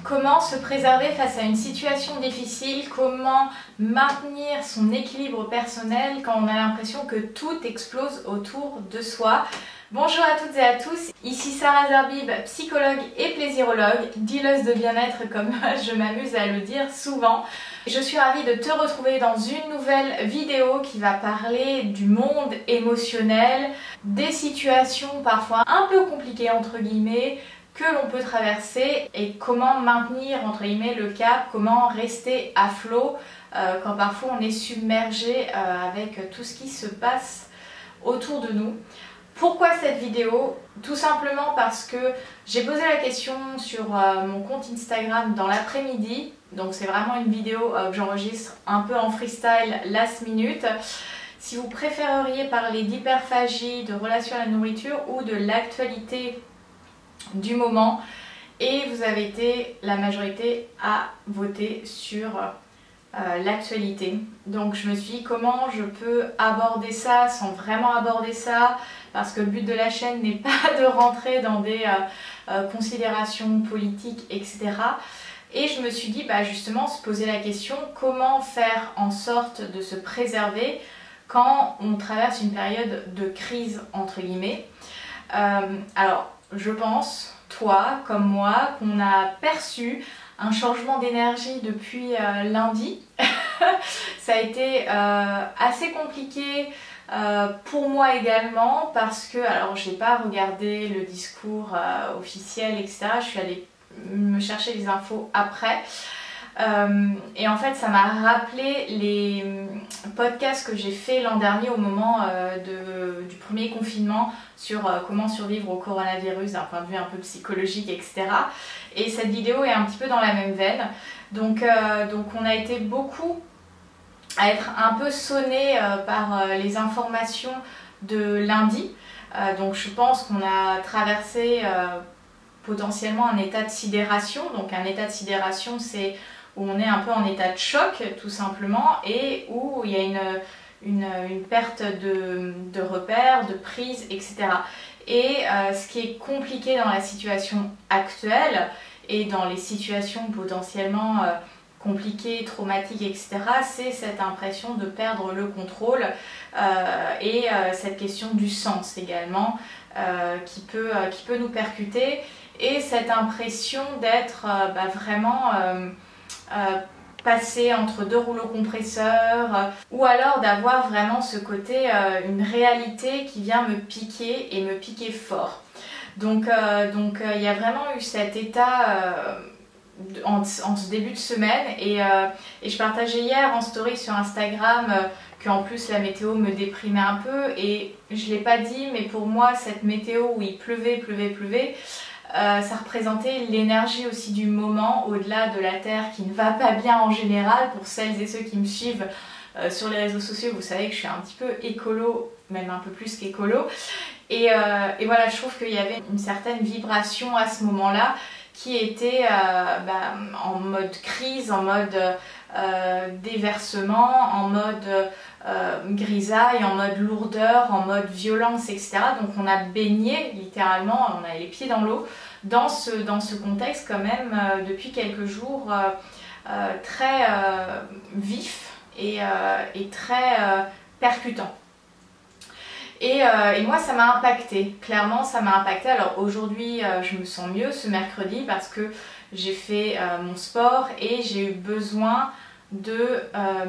Comment se préserver face à une situation difficile? Comment maintenir son équilibre personnel quand on a l'impression que tout explose autour de soi? Bonjour à toutes et à tous, ici Sarah Zerbib, psychologue et plaisirologue, dealeuse de bien-être comme je m'amuse à le dire souvent. Je suis ravie de te retrouver dans une nouvelle vidéo qui va parler du monde émotionnel, des situations parfois un peu compliquées entre guillemets, que l'on peut traverser et comment maintenir entre guillemets le cap, comment rester à flot quand parfois on est submergé avec tout ce qui se passe autour de nous. Pourquoi cette vidéo? Tout simplement parce que j'ai posé la question sur mon compte Instagram dans l'après-midi, donc c'est vraiment une vidéo que j'enregistre un peu en freestyle last minute. Si vous préféreriez parler d'hyperphagie, de relation à la nourriture ou de l'actualité du moment, et vous avez été la majorité à voter sur l'actualité. Donc je me suis dit comment je peux aborder ça sans vraiment aborder ça, parce que le but de la chaîne n'est pas de rentrer dans des considérations politiques, etc. Et je me suis dit justement se poser la question comment faire en sorte de se préserver quand on traverse une période de crise entre guillemets. Alors je pense, toi comme moi, qu'on a perçu un changement d'énergie depuis lundi. Ça a été assez compliqué pour moi également parce que, alors j'ai pas regardé le discours officiel etc, je suis allée me chercher les infos après. Et en fait ça m'a rappelé les podcasts que j'ai fait l'an dernier au moment du premier confinement sur comment survivre au coronavirus d'un point de vue un peu psychologique, etc. Et cette vidéo est un petit peu dans la même veine. Donc on a été beaucoup à être un peu sonné par les informations de lundi. Donc je pense qu'on a traversé potentiellement un état de sidération. Donc un état de sidération, c'est où on est un peu en état de choc tout simplement et où il y a une perte de repères, de prise, etc. Et ce qui est compliqué dans la situation actuelle et dans les situations potentiellement compliquées, traumatiques, etc., c'est cette impression de perdre le contrôle et cette question du sens également qui peut nous percuter, et cette impression d'être vraiment passer entre deux rouleaux compresseurs, ou alors d'avoir vraiment ce côté, une réalité qui vient me piquer et me piquer fort. Donc il y a vraiment eu cet état en ce début de semaine et je partageais hier en story sur Instagram qu'en plus la météo me déprimait un peu, et je l'ai pas dit mais pour moi cette météo où il pleuvait, ça représentait l'énergie aussi du moment, au-delà de la Terre qui ne va pas bien en général. Pour celles et ceux qui me suivent sur les réseaux sociaux, vous savez que je suis un petit peu écolo, même un peu plus qu'écolo. Et voilà, je trouve qu'il y avait une certaine vibration à ce moment-là qui était en mode crise, en mode déversement, en mode grisaille, en mode lourdeur, en mode violence, etc. Donc on a baigné littéralement, on a les pieds dans l'eau dans ce contexte quand même depuis quelques jours très vif et très percutant. Et moi ça m'a impacté, clairement ça m'a impacté. Alors aujourd'hui je me sens mieux ce mercredi parce que j'ai fait mon sport et j'ai eu besoin de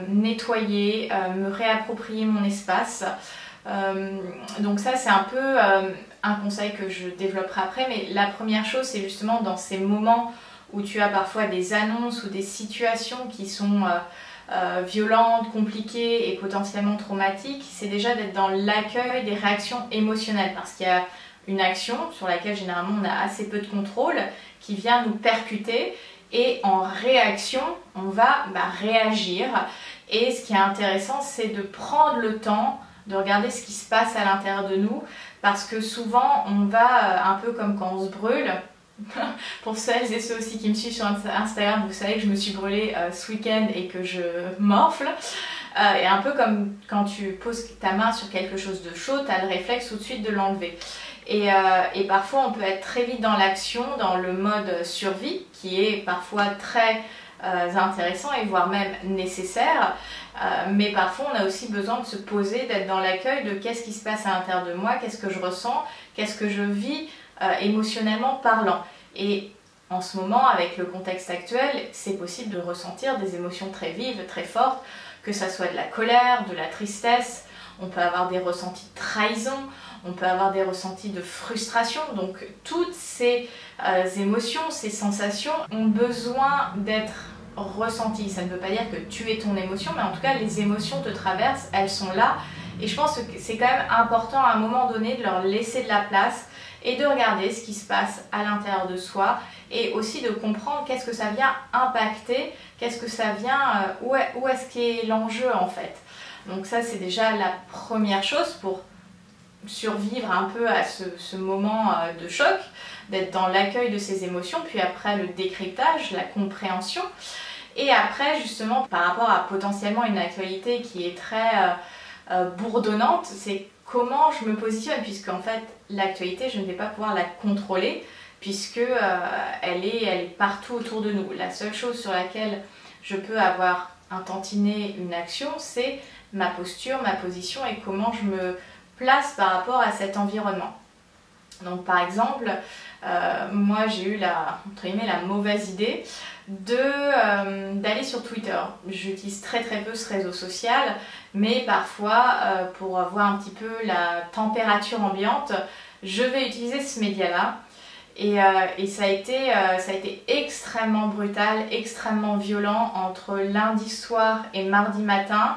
nettoyer, me réapproprier mon espace. Donc ça c'est un peu un conseil que je développerai après, mais la première chose c'est justement dans ces moments où tu as parfois des annonces ou des situations qui sont violentes, compliquées et potentiellement traumatiques, c'est déjà d'être dans l'accueil des réactions émotionnelles, parce qu'il y a une action sur laquelle généralement on a assez peu de contrôle qui vient nous percuter, et en réaction on va réagir. Et ce qui est intéressant c'est de prendre le temps de regarder ce qui se passe à l'intérieur de nous, parce que souvent on va un peu comme quand on se brûle. Pour celles et ceux aussi qui me suivent sur Instagram, vous savez que je me suis brûlée ce week-end et que je morfle. Et un peu comme quand tu poses ta main sur quelque chose de chaud, tu as le réflexe tout de suite de l'enlever. Et parfois on peut être très vite dans l'action, dans le mode survie, qui est parfois très intéressant et voire même nécessaire, mais parfois on a aussi besoin de se poser, d'être dans l'accueil de qu'est-ce qui se passe à l'intérieur de moi, qu'est-ce que je ressens, qu'est-ce que je vis émotionnellement parlant. Et en ce moment, avec le contexte actuel, c'est possible de ressentir des émotions très vives, très fortes, que ça soit de la colère, de la tristesse, on peut avoir des ressentis de trahison, on peut avoir des ressentis de frustration. Donc toutes ces émotions, ces sensations ont besoin d'être ressenties. Ça ne veut pas dire que tu es ton émotion, mais en tout cas les émotions te traversent, elles sont là. Et je pense que c'est quand même important à un moment donné de leur laisser de la place et de regarder ce qui se passe à l'intérieur de soi et aussi de comprendre qu'est-ce que ça vient impacter, qu'est-ce que ça vient, où est-ce qu'est l'enjeu en fait. Donc ça c'est déjà la première chose pour survivre un peu à ce moment de choc, d'être dans l'accueil de ses émotions, puis après le décryptage, la compréhension, et après justement par rapport à potentiellement une actualité qui est très bourdonnante, c'est comment je me positionne, puisque en fait l'actualité je ne vais pas pouvoir la contrôler, puisque elle est partout autour de nous. La seule chose sur laquelle je peux avoir un tantinet, une action, c'est ma posture, ma position et comment je me place par rapport à cet environnement. Donc par exemple, moi j'ai eu entre guillemets, la mauvaise idée d'aller sur Twitter. J'utilise très peu ce réseau social, mais parfois pour voir un petit peu la température ambiante, je vais utiliser ce média-là. Et ça a été extrêmement brutal, extrêmement violent entre lundi soir et mardi matin.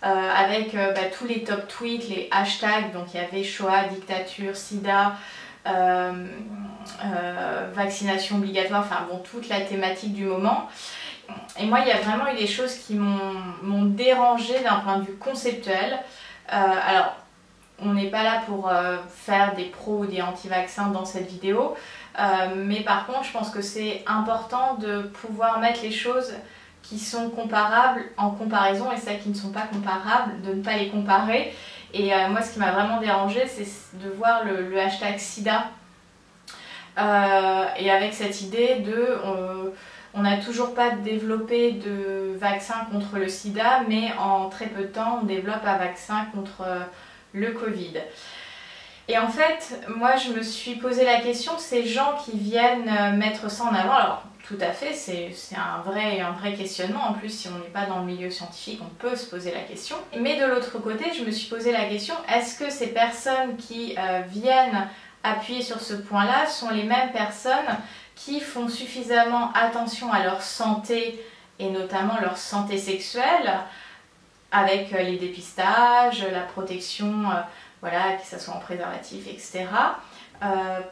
Avec tous les top tweets, les hashtags, donc il y avait Shoah, dictature, sida, vaccination obligatoire, enfin bon, toute la thématique du moment. Et moi il y a vraiment eu des choses qui m'ont dérangée d'un point de vue conceptuel. Alors on n'est pas là pour faire des pros ou des anti-vaccins dans cette vidéo, mais par contre je pense que c'est important de pouvoir mettre les choses qui sont comparables en comparaison et celles qui ne sont pas comparables, de ne pas les comparer. Et moi ce qui m'a vraiment dérangée, c'est de voir le hashtag SIDA et avec cette idée de on n'a toujours pas développé de vaccin contre le sida, mais en très peu de temps on développe un vaccin contre le Covid. Et en fait, moi je me suis posé la question, ces gens qui viennent mettre ça en avant, alors tout à fait, c'est un vrai questionnement. En plus, si on n'est pas dans le milieu scientifique, on peut se poser la question. Mais de l'autre côté, je me suis posé la question, est-ce que ces personnes qui viennent appuyer sur ce point-là sont les mêmes personnes qui font suffisamment attention à leur santé et notamment leur santé sexuelle avec les dépistages, la protection, voilà, que ce soit en préservatif, etc.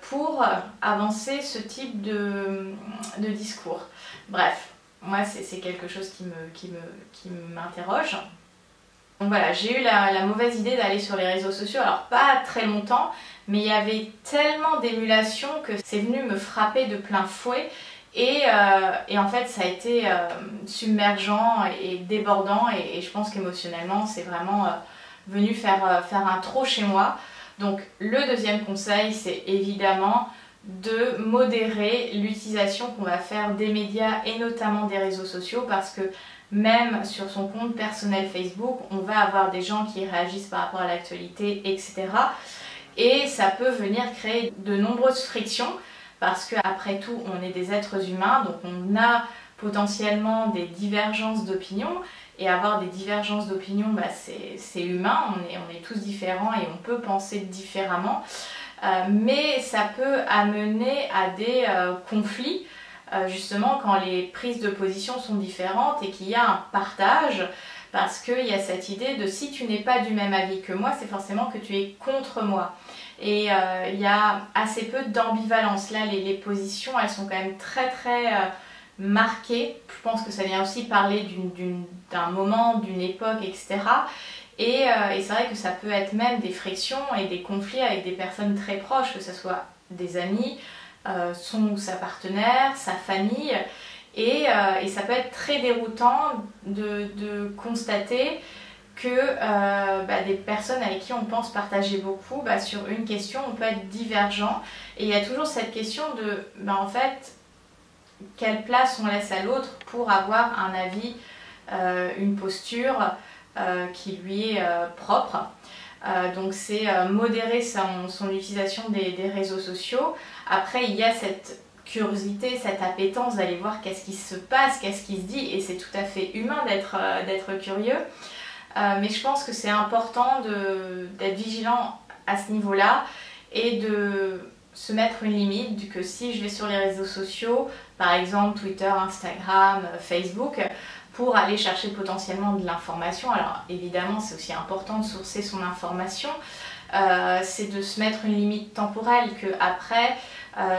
Pour avancer ce type de discours. Bref, moi c'est quelque chose qui m'interroge. Donc voilà, j'ai eu la mauvaise idée d'aller sur les réseaux sociaux, alors pas très longtemps, mais il y avait tellement d'émulation que c'est venu me frapper de plein fouet et en fait ça a été submergent et débordant et je pense qu'émotionnellement c'est vraiment venu faire un trop chez moi. Donc le deuxième conseil, c'est évidemment de modérer l'utilisation qu'on va faire des médias et notamment des réseaux sociaux, parce que même sur son compte personnel Facebook, on va avoir des gens qui réagissent par rapport à l'actualité, etc. Et ça peut venir créer de nombreuses frictions, parce qu'après tout, on est des êtres humains, donc on a potentiellement des divergences d'opinion. Et avoir des divergences d'opinion, c'est humain, on est tous différents et on peut penser différemment. Mais ça peut amener à des conflits, justement quand les prises de position sont différentes et qu'il y a un partage, parce qu'il y a cette idée de si tu n'es pas du même avis que moi, c'est forcément que tu es contre moi. Et il y a assez peu d'ambivalence. Là, les positions, elles sont quand même très marqué. Je pense que ça vient aussi parler d'un moment, d'une époque, etc. Et c'est vrai que ça peut être même des frictions et des conflits avec des personnes très proches, que ce soit des amis, son ou sa partenaire, sa famille. Et ça peut être très déroutant de constater que des personnes avec qui on pense partager beaucoup, sur une question on peut être divergent, et il y a toujours cette question de en fait quelle place on laisse à l'autre pour avoir un avis, une posture qui lui est propre. Donc c'est modérer son utilisation des réseaux sociaux. Après il y a cette curiosité, cette appétence d'aller voir qu'est-ce qui se passe, qu'est-ce qui se dit, et c'est tout à fait humain d'être curieux. Mais je pense que c'est important d'être vigilant à ce niveau-là et de se mettre une limite, que si je vais sur les réseaux sociaux, par exemple Twitter, Instagram, Facebook, pour aller chercher potentiellement de l'information, alors évidemment c'est aussi important de sourcer son information, c'est de se mettre une limite temporelle, que après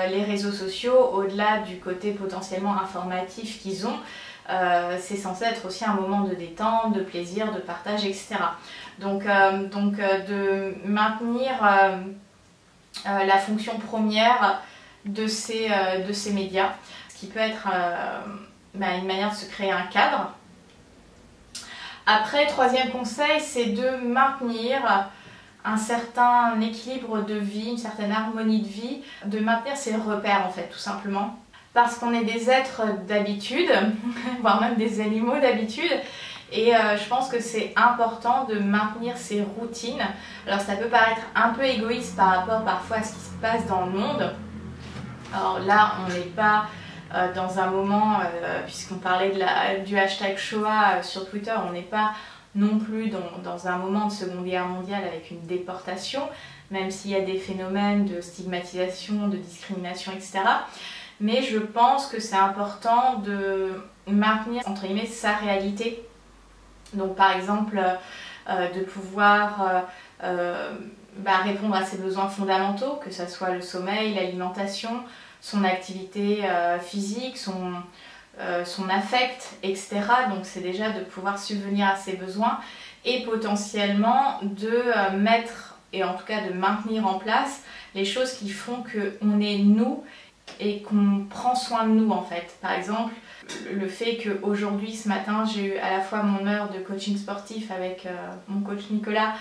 les réseaux sociaux, au-delà du côté potentiellement informatif qu'ils ont, c'est censé être aussi un moment de détente, de plaisir, de partage, etc. Donc de maintenir la fonction première de ces médias, ce qui peut être une manière de se créer un cadre. Après, troisième conseil, c'est de maintenir un certain équilibre de vie, une certaine harmonie de vie, de maintenir ses repères en fait, tout simplement. Parce qu'on est des êtres d'habitude, voire même des animaux d'habitude, et je pense que c'est important de maintenir ses routines. Alors ça peut paraître un peu égoïste par rapport parfois à ce qui se passe dans le monde. Alors là, on n'est pas dans un moment, puisqu'on parlait du hashtag Shoah sur Twitter, on n'est pas non plus dans un moment de Seconde Guerre mondiale avec une déportation, même s'il y a des phénomènes de stigmatisation, de discrimination, etc. Mais je pense que c'est important de maintenir, entre guillemets, sa réalité. Donc par exemple, de pouvoir répondre à ses besoins fondamentaux, que ce soit le sommeil, l'alimentation, son activité physique, son affect, etc. Donc c'est déjà de pouvoir subvenir à ses besoins et potentiellement de mettre, et en tout cas de maintenir en place, les choses qui font qu'on est nous et qu'on prend soin de nous en fait. Par exemple, le fait qu'aujourd'hui, ce matin, j'ai eu à la fois mon heure de coaching sportif avec mon coach Nicolas,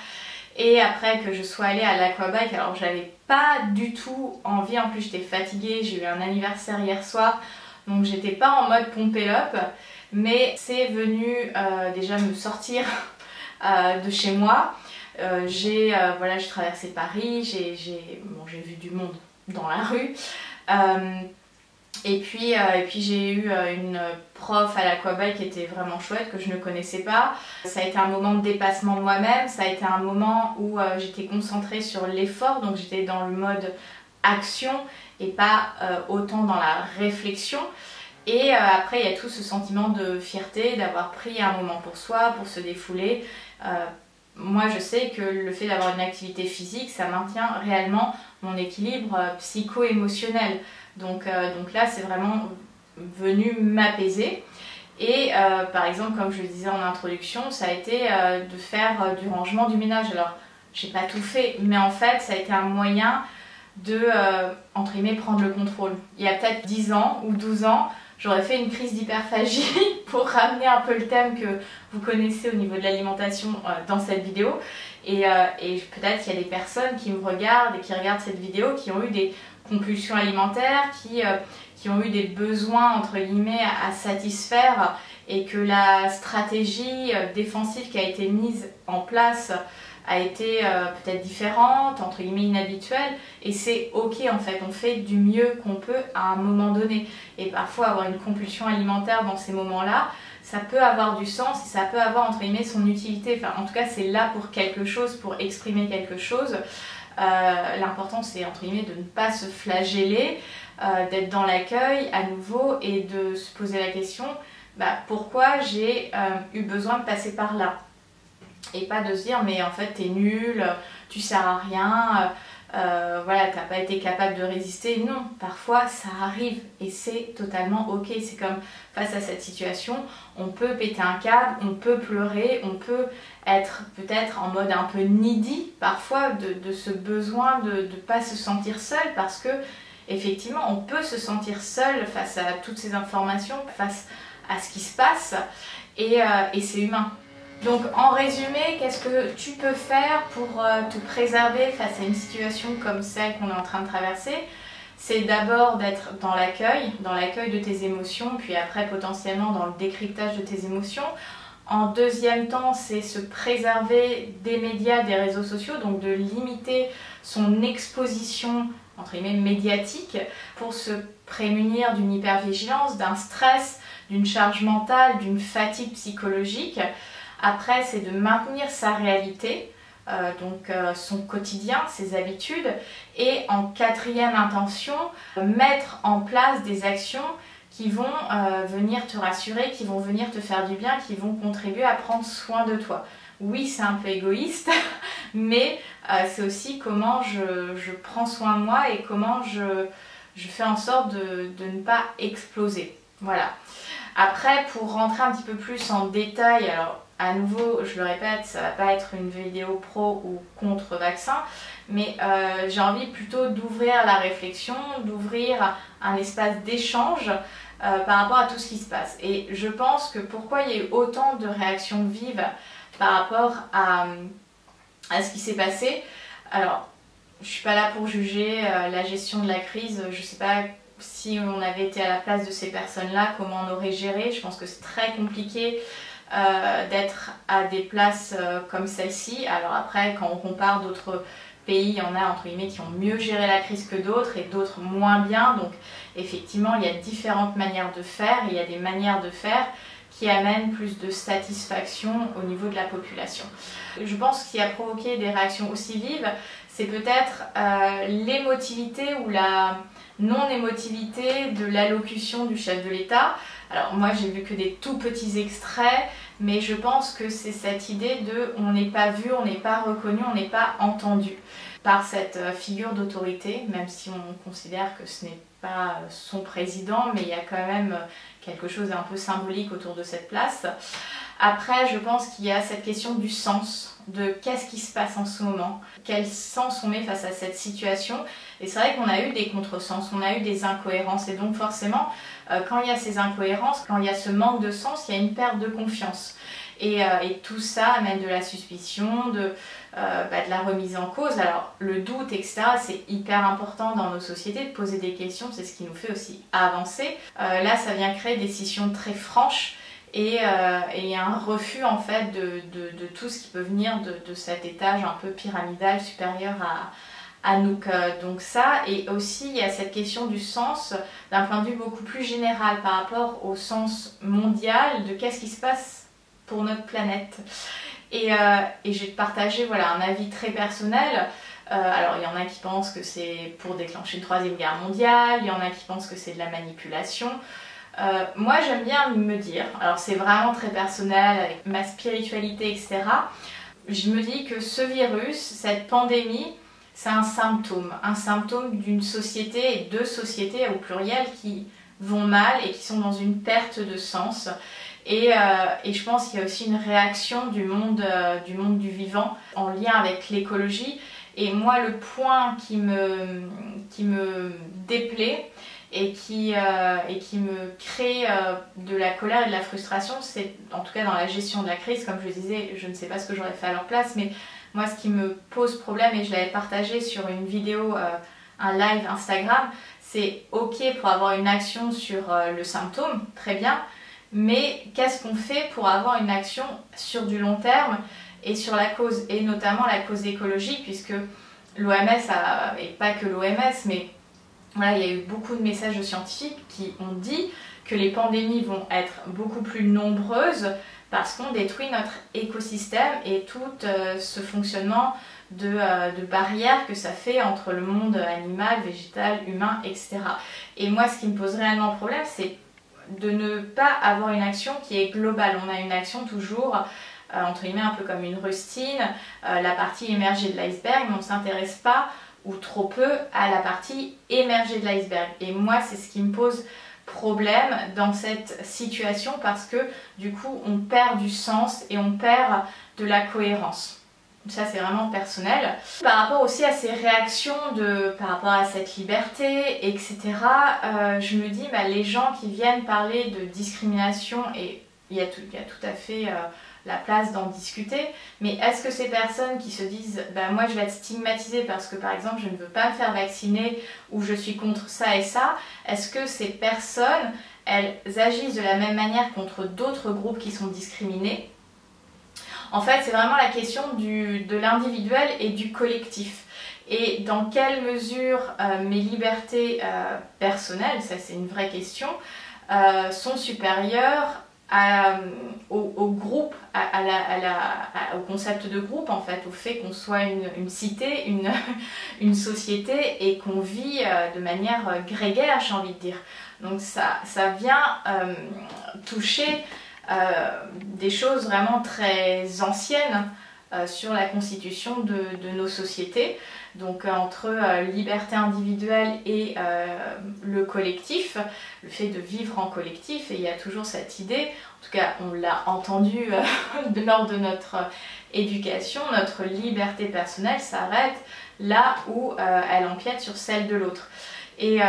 et après que je sois allée à l'aquabike. Alors j'avais pas du tout envie, en plus j'étais fatiguée, j'ai eu un anniversaire hier soir, donc j'étais pas en mode pompé up, mais c'est venu déjà me sortir de chez moi. J'ai traversé Paris, j'ai vu du monde dans la rue. Et puis j'ai eu une prof à l'aquabike qui était vraiment chouette, que je ne connaissais pas. Ça a été un moment de dépassement de moi-même, ça a été un moment où j'étais concentrée sur l'effort, donc j'étais dans le mode action et pas autant dans la réflexion. Et après il y a tout ce sentiment de fierté d'avoir pris un moment pour soi, pour se défouler. Moi je sais que le fait d'avoir une activité physique, ça maintient réellement mon équilibre psycho-émotionnel. Donc là c'est vraiment venu m'apaiser. Et par exemple, comme je le disais en introduction, ça a été de faire du rangement, du ménage. Alors j'ai pas tout fait, mais en fait ça a été un moyen de entre guillemets prendre le contrôle. Il y a peut-être 10 ans ou 12 ans, j'aurais fait une crise d'hyperphagie pour ramener un peu le thème que vous connaissez au niveau de l'alimentation dans cette vidéo. Et peut-être qu'il y a des personnes qui me regardent et qui regardent cette vidéo qui ont eu des compulsions alimentaires, qui ont eu des besoins entre guillemets à satisfaire, et que la stratégie défensive qui a été mise en place a été peut-être différente, entre guillemets inhabituelle, et c'est ok en fait, on fait du mieux qu'on peut à un moment donné. Et parfois avoir une compulsion alimentaire dans ces moments-là, ça peut avoir du sens et ça peut avoir entre guillemets son utilité. Enfin, en tout cas c'est là pour quelque chose, pour exprimer quelque chose. L'important c'est entre guillemets de ne pas se flageller, d'être dans l'accueil à nouveau et de se poser la question pourquoi j'ai eu besoin de passer par là, et pas de se dire mais en fait t'es nul, tu sers à rien, voilà, t'as pas été capable de résister. Non, parfois ça arrive et c'est totalement ok. C'est comme face à cette situation, on peut péter un câble, on peut pleurer, on peut être peut-être en mode un peu needy parfois, de ce besoin de ne pas se sentir seul, parce que effectivement on peut se sentir seul face à toutes ces informations, face à ce qui se passe, et c'est humain. Donc en résumé, qu'est-ce que tu peux faire pour te préserver face à une situation comme celle qu'on est en train de traverser? C'est d'abord d'être dans l'accueil de tes émotions, puis après potentiellement dans le décryptage de tes émotions. En deuxième temps, c'est se préserver des médias, des réseaux sociaux, donc de limiter son exposition entre guillemets médiatique pour se prémunir d'une hypervigilance, d'un stress, d'une charge mentale, d'une fatigue psychologique. Après, c'est de maintenir sa réalité, son quotidien, ses habitudes. Et en quatrième intention, mettre en place des actions qui vont venir te rassurer, qui vont venir te faire du bien, qui vont contribuer à prendre soin de toi. Oui, c'est un peu égoïste, mais c'est aussi comment je prends soin de moi et comment je fais en sorte de ne pas exploser. Voilà. Après, pour rentrer un petit peu plus en détail, alors à nouveau, je le répète, ça va pas être une vidéo pro ou contre vaccin, mais j'ai envie plutôt d'ouvrir la réflexion, d'ouvrir un espace d'échange par rapport à tout ce qui se passe. Et je pense que pourquoi il y a eu autant de réactions vives par rapport à ce qui s'est passé. Alors, je suis pas là pour juger la gestion de la crise, je sais pas si on avait été à la place de ces personnes-là, comment on aurait géré. Je pense que c'est très compliqué d'être à des places comme celle-ci. Alors après, quand on compare d'autres pays, il y en a entre guillemets qui ont mieux géré la crise que d'autres et d'autres moins bien. Donc effectivement, il y a différentes manières de faire et il y a des manières de faire qui amènent plus de satisfaction au niveau de la population. Je pense que ce qui a provoqué des réactions aussi vives, c'est peut-être l'émotivité ou la non-émotivité de l'allocution du chef de l'État. Alors moi j'ai vu que des tout petits extraits, mais je pense que c'est cette idée de on n'est pas vu, on n'est pas reconnu, on n'est pas entendu par cette figure d'autorité, même si on considère que ce n'est pas son président, mais il y a quand même quelque chose d'un peu symbolique autour de cette place. Après, je pense qu'il y a cette question du sens, de qu'est-ce qui se passe en ce moment, quel sens on met face à cette situation. Et c'est vrai qu'on a eu des contresens, on a eu des incohérences, et donc forcément, quand il y a ces incohérences, quand il y a ce manque de sens, il y a une perte de confiance. Et tout ça amène de la suspicion, de la remise en cause. Alors le doute, etc., c'est hyper important dans nos sociétés de poser des questions, c'est ce qui nous fait aussi avancer. Là, ça vient créer des scissions très franches et un refus en fait de tout ce qui peut venir de cet étage un peu pyramidal supérieur à nous. Donc ça, et aussi il y a cette question du sens d'un point de vue beaucoup plus général par rapport au sens mondial de qu'est-ce qui se passe pour notre planète. Et je vais te partager voilà, un avis très personnel. Alors il y en a qui pensent que c'est pour déclencher une troisième guerre mondiale, il y en a qui pensent que c'est de la manipulation. Moi j'aime bien me dire, alors c'est vraiment très personnel avec ma spiritualité etc. Je me dis que ce virus, cette pandémie, c'est un symptôme d'une société et de sociétés au pluriel qui vont mal et qui sont dans une perte de sens. Et je pense qu'il y a aussi une réaction du monde du vivant en lien avec l'écologie. Et moi, le point qui me déplaît et qui me crée de la colère et de la frustration, c'est en tout cas dans la gestion de la crise, comme je le disais, je ne sais pas ce que j'aurais fait à leur place, mais moi ce qui me pose problème, et je l'avais partagé sur une vidéo, un live Instagram, c'est ok pour avoir une action sur le symptôme, très bien, mais qu'est-ce qu'on fait pour avoir une action sur du long terme et sur la cause, et notamment la cause écologique, puisque l'OMS, et pas que l'OMS, mais voilà, il y a eu beaucoup de messages de scientifiques qui ont dit que les pandémies vont être beaucoup plus nombreuses parce qu'on détruit notre écosystème et tout ce fonctionnement de barrières que ça fait entre le monde animal, végétal, humain, etc. Et moi, ce qui me pose réellement problème, c'est de ne pas avoir une action qui est globale. On a une action toujours, entre guillemets, un peu comme une rustine, la partie émergée de l'iceberg, mais on ne s'intéresse pas, ou trop peu, à la partie émergée de l'iceberg. Et moi, c'est ce qui me pose problème dans cette situation, parce que du coup, on perd du sens et on perd de la cohérence. Ça, c'est vraiment personnel. Par rapport aussi à ces réactions par rapport à cette liberté, etc., je me dis, les gens qui viennent parler de discrimination, et il y a tout à fait la place d'en discuter, mais est-ce que ces personnes qui se disent bah, moi je vais être stigmatisée parce que par exemple je ne veux pas me faire vacciner ou je suis contre ça et ça, est-ce que ces personnes elles agissent de la même manière contre d'autres groupes qui sont discriminés? En fait, c'est vraiment la question de l'individuel et du collectif. Et dans quelle mesure mes libertés personnelles, ça c'est une vraie question, sont supérieures au groupe, au concept de groupe en fait, au fait qu'on soit une cité, une société et qu'on vit de manière grégaire, j'ai envie de dire. Donc ça vient toucher des choses vraiment très anciennes sur la constitution de nos sociétés. Donc entre liberté individuelle et le collectif, le fait de vivre en collectif, et il y a toujours cette idée, en tout cas on l'a entendu lors de notre éducation, notre liberté personnelle s'arrête là où elle empiète sur celle de l'autre. Et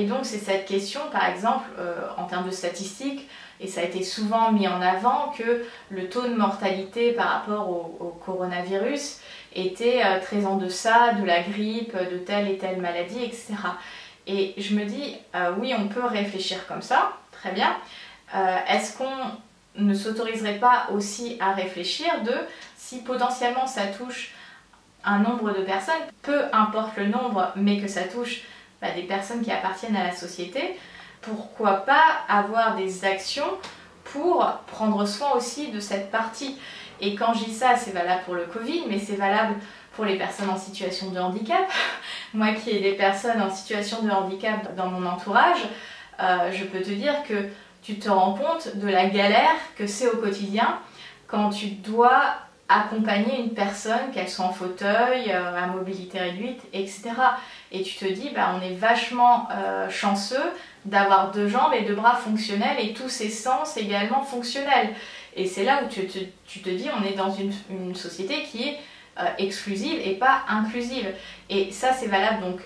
donc c'est cette question, par exemple, en termes de statistiques, et ça a été souvent mis en avant que le taux de mortalité par rapport au coronavirus était très en deçà de la grippe, de telle et telle maladie, etc. Et je me dis, oui, on peut réfléchir comme ça, très bien. Est-ce qu'on ne s'autoriserait pas aussi à réfléchir de si potentiellement ça touche un nombre de personnes, peu importe le nombre, mais que ça touche des personnes qui appartiennent à la société, pourquoi pas avoir des actions pour prendre soin aussi de cette partie. Et quand je dis ça, c'est valable pour le Covid, mais c'est valable pour les personnes en situation de handicap. Moi qui ai des personnes en situation de handicap dans mon entourage, je peux te dire que tu te rends compte de la galère que c'est au quotidien quand tu dois accompagner une personne, qu'elle soit en fauteuil, à mobilité réduite, etc. Et tu te dis, on est vachement chanceux d'avoir 2 jambes et 2 bras fonctionnels et tous ses sens également fonctionnels. Et c'est là où tu te dis, on est dans une société qui est exclusive et pas inclusive. Et ça, c'est valable donc...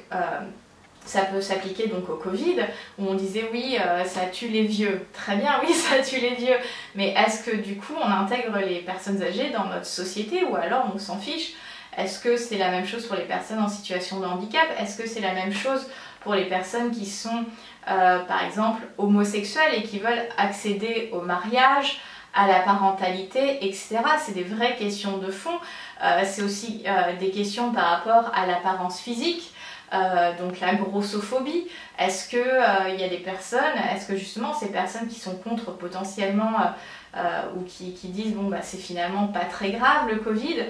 ça peut s'appliquer donc au Covid, où on disait oui, ça tue les vieux. Très bien, oui, ça tue les vieux. Mais est-ce que du coup, on intègre les personnes âgées dans notre société ou alors on s'en fiche? Est-ce que c'est la même chose pour les personnes en situation de handicap? Est-ce que c'est la même chose pour les personnes qui sont, par exemple, homosexuelles et qui veulent accéder au mariage, à la parentalité, etc. C'est des vraies questions de fond. C'est aussi des questions par rapport à l'apparence physique. Donc la grossophobie, est-ce qu'il y a des personnes, est-ce que justement ces personnes qui sont contre potentiellement ou qui disent bon c'est finalement pas très grave le Covid,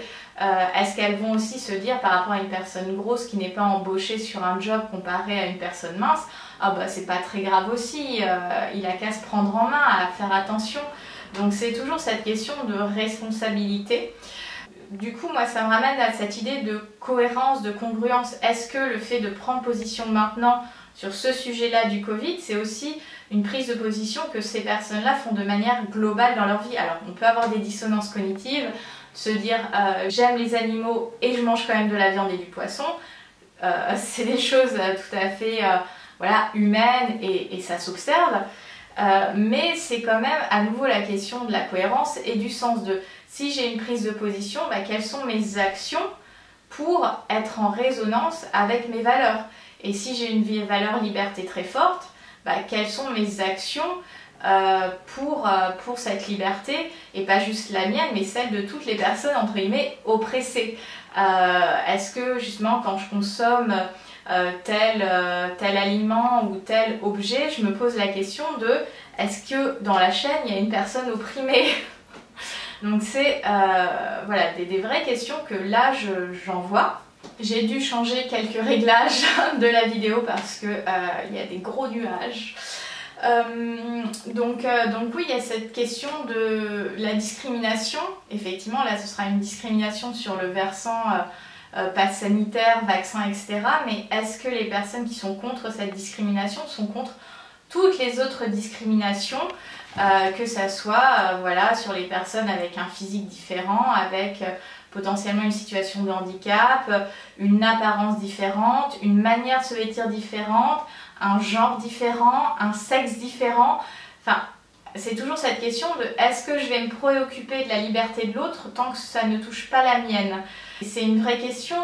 est-ce qu'elles vont aussi se dire par rapport à une personne grosse qui n'est pas embauchée sur un job comparé à une personne mince, c'est pas très grave aussi, il a qu'à se prendre en main, à faire attention. Donc c'est toujours cette question de responsabilité. Du coup, moi, ça me ramène à cette idée de cohérence, de congruence. Est-ce que le fait de prendre position maintenant sur ce sujet-là du Covid, c'est aussi une prise de position que ces personnes-là font de manière globale dans leur vie? Alors, on peut avoir des dissonances cognitives, se dire j'aime les animaux et je mange quand même de la viande et du poisson. C'est des choses tout à fait humaines et ça s'observe. Mais c'est quand même à nouveau la question de la cohérence et du sens de si j'ai une prise de position, quelles sont mes actions pour être en résonance avec mes valeurs? Et si j'ai une valeur liberté très forte, quelles sont mes actions pour cette liberté, et pas juste la mienne mais celle de toutes les personnes entre guillemets oppressées? Est-ce que justement quand je consomme tel aliment ou tel objet, je me pose la question de est-ce que dans la chaîne il y a une personne opprimée? Donc c'est des vraies questions que là j'en vois. J'ai dû changer quelques réglages de la vidéo parce que il y a des gros nuages. Donc oui, il y a cette question de la discrimination. Effectivement, là ce sera une discrimination sur le versant pass sanitaire, vaccin, etc. Mais est-ce que les personnes qui sont contre cette discrimination sont contre toutes les autres discriminations, que ça soit sur les personnes avec un physique différent, avec potentiellement une situation de handicap, une apparence différente, une manière de se vêtir différente, un genre différent, un sexe différent. Enfin, c'est toujours cette question de est-ce que je vais me préoccuper de la liberté de l'autre tant que ça ne touche pas la mienne. C'est une vraie question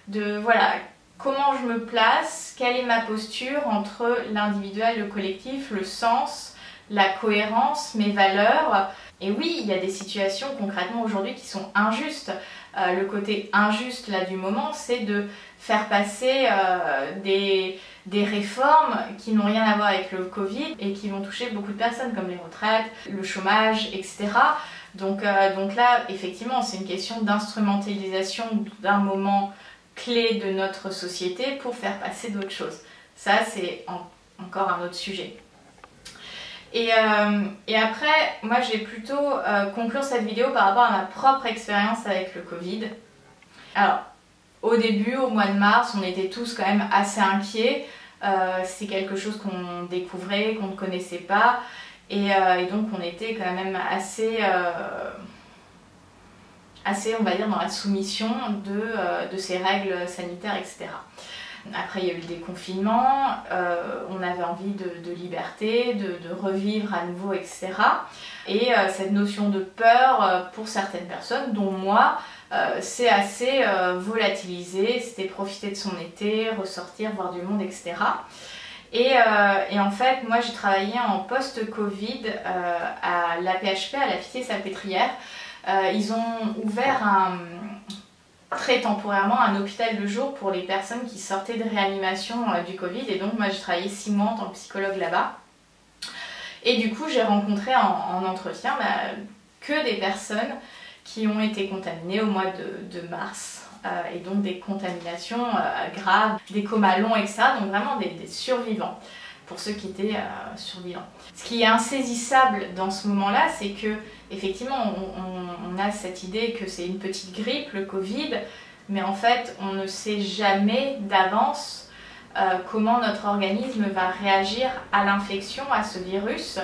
de voilà, comment je me place, quelle est ma posture entre l'individuel, le collectif, le sens, la cohérence, mes valeurs. Et oui, il y a des situations concrètement aujourd'hui qui sont injustes. Le côté injuste là du moment, c'est de faire passer des réformes qui n'ont rien à voir avec le Covid et qui vont toucher beaucoup de personnes comme les retraites, le chômage, etc. Donc là, effectivement, c'est une question d'instrumentalisation d'un moment clé de notre société pour faire passer d'autres choses. Ça, c'est encore un autre sujet. Et après, moi, je vais plutôt conclure cette vidéo par rapport à ma propre expérience avec le Covid. Alors, au début, au mois de mars, on était tous quand même assez inquiets. C'est quelque chose qu'on découvrait, qu'on ne connaissait pas. Et donc, on était quand même assez, on va dire, dans la soumission de ces règles sanitaires, etc. Après, il y a eu le déconfinement, on avait envie de liberté, de revivre à nouveau, etc. Et cette notion de peur, pour certaines personnes, dont moi, c'est assez volatilisé. C'était profiter de son été, ressortir, voir du monde, etc. Et en fait, moi, j'ai travaillé en post-Covid à l'AP-HP, à la Pitié-Salpêtrière. Ils ont ouvert très temporairement un hôpital de jour pour les personnes qui sortaient de réanimation du Covid, et donc moi j'ai travaillé 6 mois en tant que psychologue là-bas, et du coup j'ai rencontré en entretien que des personnes qui ont été contaminées au mois de mars, et donc des contaminations graves, des comas longs, etc. Donc vraiment des survivants, pour ceux qui étaient survivants. Ce qui est insaisissable dans ce moment-là, c'est que effectivement, on a cette idée que c'est une petite grippe, le Covid, mais en fait, on ne sait jamais d'avance comment notre organisme va réagir à l'infection, à ce virus.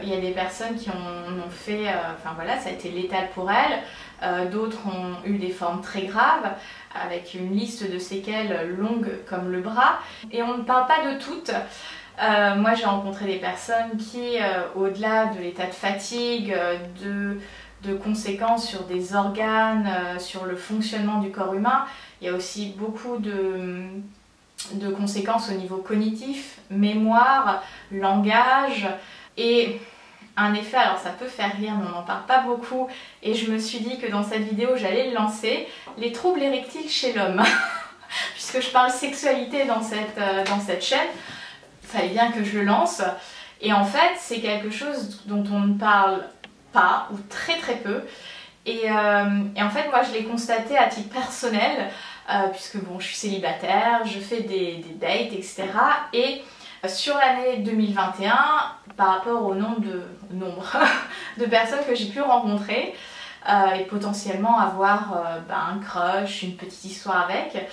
Il y a des personnes qui ont fait, enfin voilà, ça a été létal pour elles. D'autres ont eu des formes très graves, avec une liste de séquelles longue comme le bras. Et on ne parle pas de toutes. Moi j'ai rencontré des personnes qui, au-delà de l'état de fatigue, de conséquences sur des organes, sur le fonctionnement du corps humain, il y a aussi beaucoup de conséquences au niveau cognitif, mémoire, langage, et un effet, alors ça peut faire rire mais on n'en parle pas beaucoup, et je me suis dit que dans cette vidéo j'allais le lancer, les troubles érectiles chez l'homme. Puisque je parle sexualité dans cette chaîne, il fallait bien que je le lance. Et en fait, c'est quelque chose dont on ne parle pas, ou très très peu. Et en fait, moi, je l'ai constaté à titre personnel, puisque bon, je suis célibataire, je fais des dates, etc. Et sur l'année 2021, par rapport au nombre de personnes que j'ai pu rencontrer, et potentiellement avoir un crush, une petite histoire avec,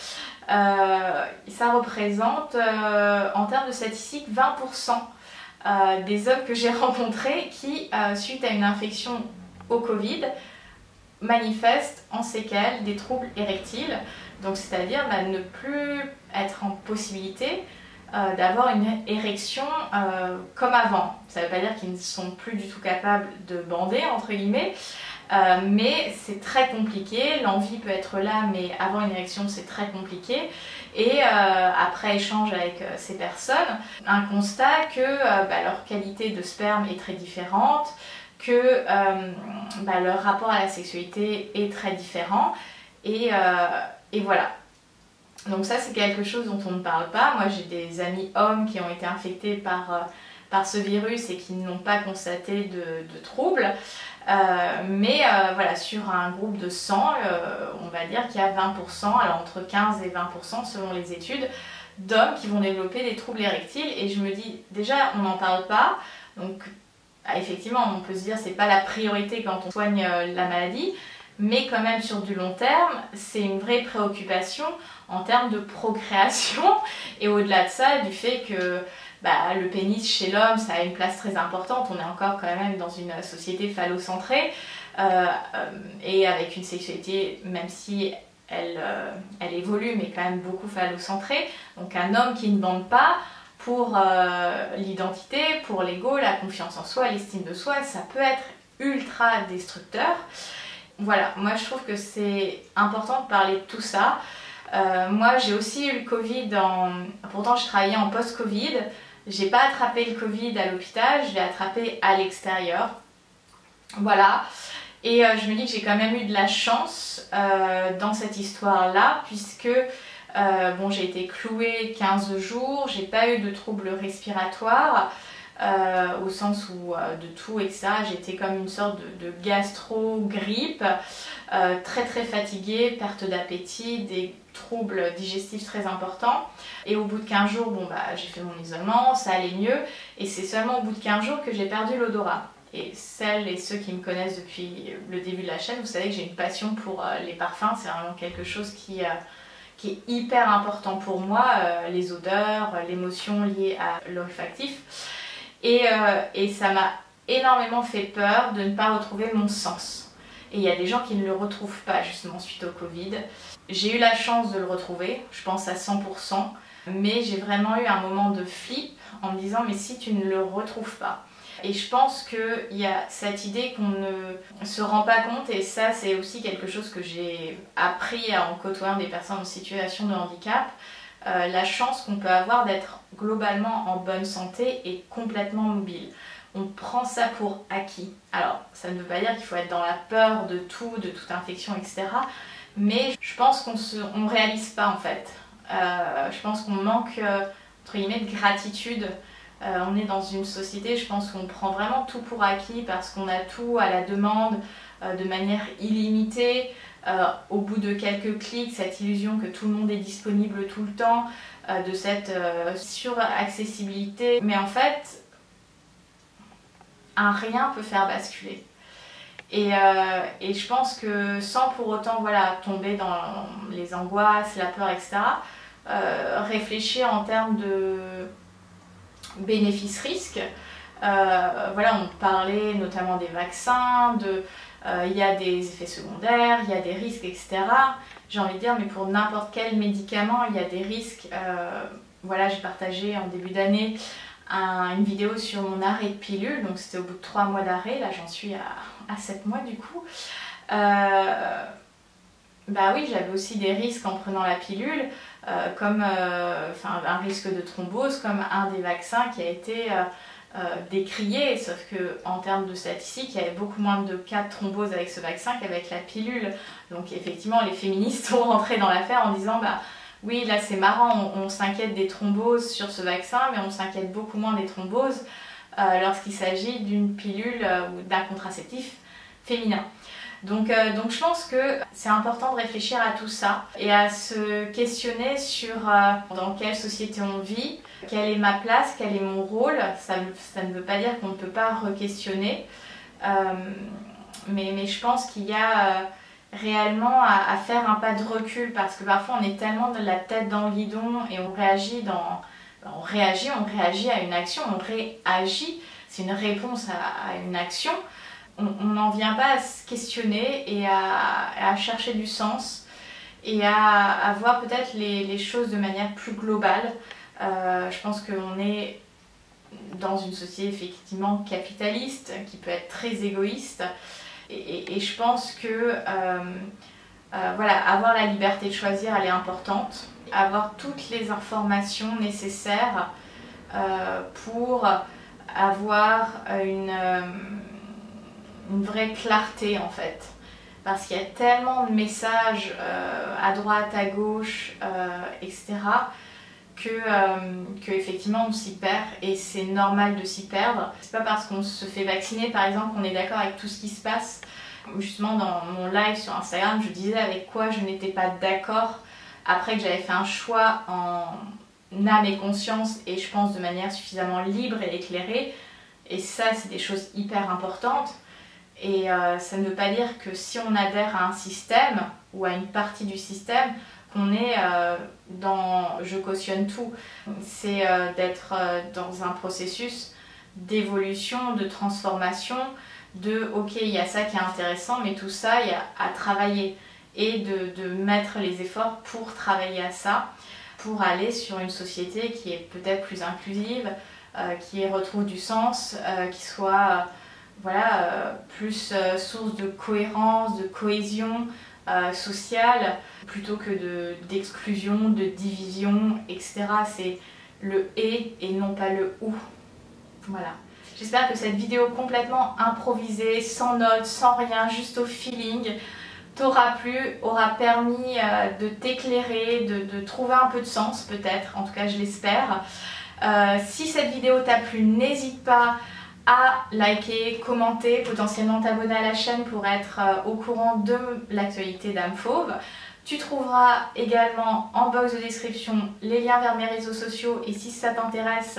ça représente en termes de statistiques 20% des hommes que j'ai rencontrés qui, suite à une infection au Covid, manifestent en séquelles des troubles érectiles, donc c'est-à-dire ne plus être en possibilité d'avoir une érection comme avant. Ça ne veut pas dire qu'ils ne sont plus du tout capables de bander, entre guillemets, mais c'est très compliqué. L'envie peut être là, mais avoir une érection c'est très compliqué. Et après échange avec ces personnes, un constat que leur qualité de sperme est très différente, que leur rapport à la sexualité est très différent, et voilà. Donc ça c'est quelque chose dont on ne parle pas. Moi j'ai des amis hommes qui ont été infectés par ce virus et qui n'ont pas constaté de troubles. Mais voilà, sur un groupe de 100, on va dire qu'il y a 20%, alors entre 15 et 20% selon les études, d'hommes qui vont développer des troubles érectiles. Et je me dis, déjà on n'en parle pas, donc effectivement on peut se dire c'est pas la priorité quand on soigne la maladie, mais quand même sur du long terme c'est une vraie préoccupation en termes de procréation, et au-delà de ça, du fait que le pénis chez l'homme ça a une place très importante. On est encore quand même dans une société phallocentrée, et avec une sexualité, même si elle évolue, mais quand même beaucoup phallocentrée. Donc un homme qui ne bande pas, pour l'identité, pour l'ego, la confiance en soi, l'estime de soi, ça peut être ultra destructeur. Voilà, moi je trouve que c'est important de parler de tout ça. Moi j'ai aussi eu le Covid, pourtant je travaillais en post-Covid, j'ai pas attrapé le Covid à l'hôpital, je l'ai attrapé à l'extérieur. Voilà, et je me dis que j'ai quand même eu de la chance dans cette histoire-là, puisque bon, j'ai été clouée 15 jours, j'ai pas eu de troubles respiratoires, au sens où de tout, etc. J'étais comme une sorte de gastro-grippe, très très fatiguée, perte d'appétit, des troubles digestifs très importants. Et au bout de 15 jours, bon, bah, j'ai fait mon isolement, ça allait mieux, et c'est seulement au bout de 15 jours que j'ai perdu l'odorat. Et celles et ceux qui me connaissent depuis le début de la chaîne, vous savez que j'ai une passion pour les parfums, c'est vraiment quelque chose qui est hyper important pour moi, les odeurs, l'émotion liée à l'olfactif. Et ça m'a énormément fait peur de ne pas retrouver mon sens. Et il y a des gens qui ne le retrouvent pas justement suite au Covid. J'ai eu la chance de le retrouver, je pense à 100%, mais j'ai vraiment eu un moment de flip en me disant mais si tu ne le retrouves pas. Et je pense qu'il y a cette idée qu'on ne se rend pas compte, et ça c'est aussi quelque chose que j'ai appris en côtoyant des personnes en situation de handicap, la chance qu'on peut avoir d'être globalement en bonne santé et complètement mobile. On prend ça pour acquis. Alors ça ne veut pas dire qu'il faut être dans la peur de tout, de toute infection, etc. Mais je pense qu'on ne réalise pas en fait. Je pense qu'on manque entre guillemets de gratitude. On est dans une société, je pense qu'on prend vraiment tout pour acquis parce qu'on a tout à la demande de manière illimitée. Au bout de quelques clics, cette illusion que tout le monde est disponible tout le temps, de cette suraccessibilité. Mais en fait, un rien peut faire basculer. Et je pense que sans pour autant voilà, tomber dans les angoisses, la peur, etc., réfléchir en termes de bénéfices-risques. Voilà, on parlait notamment des vaccins, il y a des effets secondaires, il y a des risques, etc. J'ai envie de dire, mais pour n'importe quel médicament, il y a des risques. Voilà, j'ai partagé en début d'année une vidéo sur mon arrêt de pilule, donc c'était au bout de 3 mois d'arrêt, là j'en suis à 7 mois du coup. Bah oui, j'avais aussi des risques en prenant la pilule, comme un risque de thrombose, comme un des vaccins qui a été décrié, sauf que en termes de statistiques, il y avait beaucoup moins de cas de thrombose avec ce vaccin qu'avec la pilule. Donc effectivement, les féministes sont rentrées dans l'affaire en disant bah oui, là c'est marrant, on s'inquiète des thromboses sur ce vaccin, mais on s'inquiète beaucoup moins des thromboses lorsqu'il s'agit d'une pilule ou d'un contraceptif féminin. Donc je pense que c'est important de réfléchir à tout ça et à se questionner sur dans quelle société on vit, quelle est ma place, quel est mon rôle. Ça ne veut pas dire qu'on ne peut pas re-questionner, mais je pense qu'il y a réellement à faire un pas de recul parce que parfois on est tellement de la tête dans le guidon et on réagit à une action, on réagit, c'est une réponse à une action. On n'en vient pas à se questionner et à chercher du sens et à voir peut-être les choses de manière plus globale. Je pense qu'on est dans une société effectivement capitaliste qui peut être très égoïste et je pense que voilà, avoir la liberté de choisir, elle est importante. Avoir toutes les informations nécessaires pour avoir une vraie clarté en fait, parce qu'il y a tellement de messages à droite, à gauche, etc. que effectivement on s'y perd et c'est normal de s'y perdre. C'est pas parce qu'on se fait vacciner par exemple qu'on est d'accord avec tout ce qui se passe. Justement dans mon live sur Instagram, je disais avec quoi je n'étais pas d'accord après que j'avais fait un choix en âme et conscience et je pense de manière suffisamment libre et éclairée, et ça c'est des choses hyper importantes. Et ça ne veut pas dire que si on adhère à un système ou à une partie du système, qu'on est dans je cautionne tout. C'est d'être dans un processus d'évolution, de transformation, de ok, il y a ça qui est intéressant, mais tout ça, il y a à travailler et de mettre les efforts pour travailler à ça, pour aller sur une société qui est peut-être plus inclusive, qui retrouve du sens, qui soit plus source de cohérence, de cohésion sociale, plutôt que d'exclusion, de division, etc. C'est le et non pas le ou. Voilà. J'espère que cette vidéo complètement improvisée, sans notes, sans rien, juste au feeling, t'aura plu, aura permis de t'éclairer, de trouver un peu de sens peut-être, en tout cas je l'espère. Si cette vidéo t'a plu, n'hésite pas à liker, commenter, potentiellement t'abonner à la chaîne pour être au courant de l'actualité d'âme fauve. Tu trouveras également en box de description les liens vers mes réseaux sociaux et si ça t'intéresse,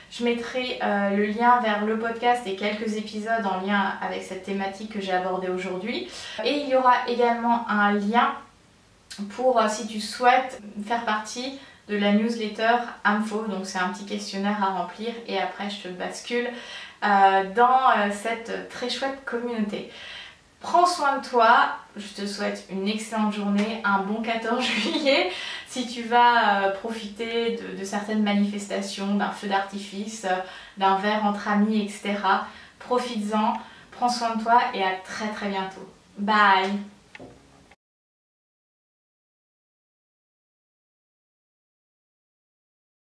je mettrai le lien vers le podcast et quelques épisodes en lien avec cette thématique que j'ai abordée aujourd'hui. Et il y aura également un lien pour si tu souhaites faire partie de la newsletter âme fauve. Donc c'est un petit questionnaire à remplir et après je te bascule dans cette très chouette communauté. Prends soin de toi, je te souhaite une excellente journée, un bon 14 juillet. Si tu vas profiter de certaines manifestations, d'un feu d'artifice, d'un verre entre amis, etc. Profites-en, prends soin de toi et à très bientôt. Bye!